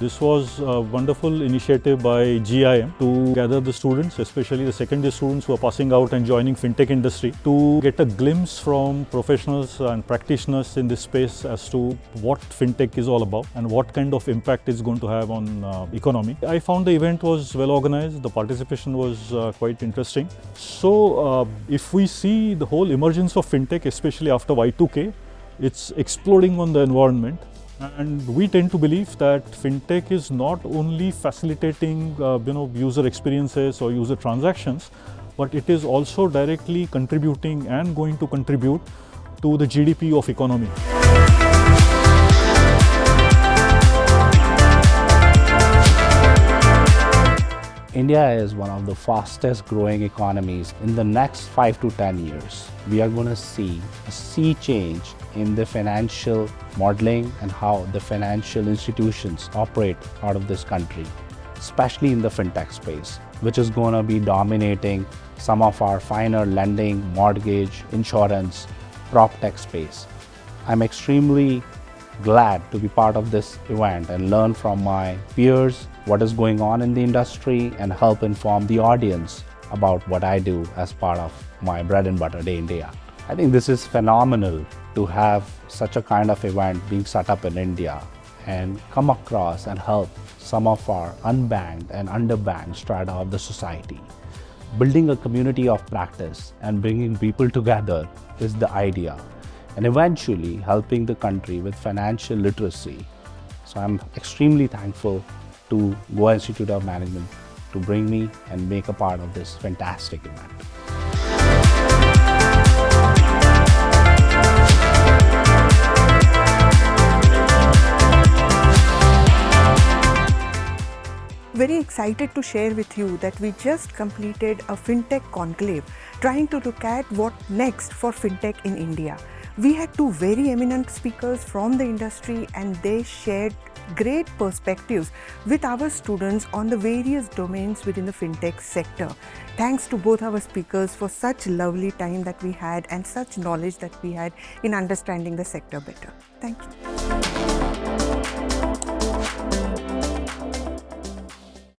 This was a wonderful initiative by GIM to gather the students, especially the second year students who are passing out and joining FinTech industry, to get a glimpse from professionals and practitioners in this space as to what FinTech is all about and what kind of impact it's going to have on economy. I found the event was well organized, the participation was quite interesting. So if we see the whole emergence of FinTech, especially after Y2K, it's exploding on the environment. And we tend to believe that FinTech is not only facilitating user experiences or user transactions, but it is also directly contributing and going to contribute to the GDP of economy. India is one of the fastest growing economies. In the next 5 to 10 years, we are going to see a sea change in the financial modeling and how the financial institutions operate out of this country, especially in the FinTech space, which is going to be dominating some of our finer lending, mortgage, insurance, prop tech space. I'm extremely glad to be part of this event and learn from my peers what is going on in the industry and help inform the audience about what I do as part of my bread and butter day in, day out. I think this is phenomenal to have such a kind of event being set up in India and come across and help some of our unbanked and underbanked strata of the society. Building a community of practice and bringing people together is the idea, and eventually helping the country with financial literacy. So I'm extremely thankful to Goa Institute of Management to bring me and make a part of this fantastic event. Very excited to share with you that we just completed a FinTech conclave trying to look at what next for FinTech in India. We had two very eminent speakers from the industry and they shared great perspectives with our students on the various domains within the FinTech sector. Thanks to both our speakers for such lovely time that we had and such knowledge that we had in understanding the sector better. Thank you.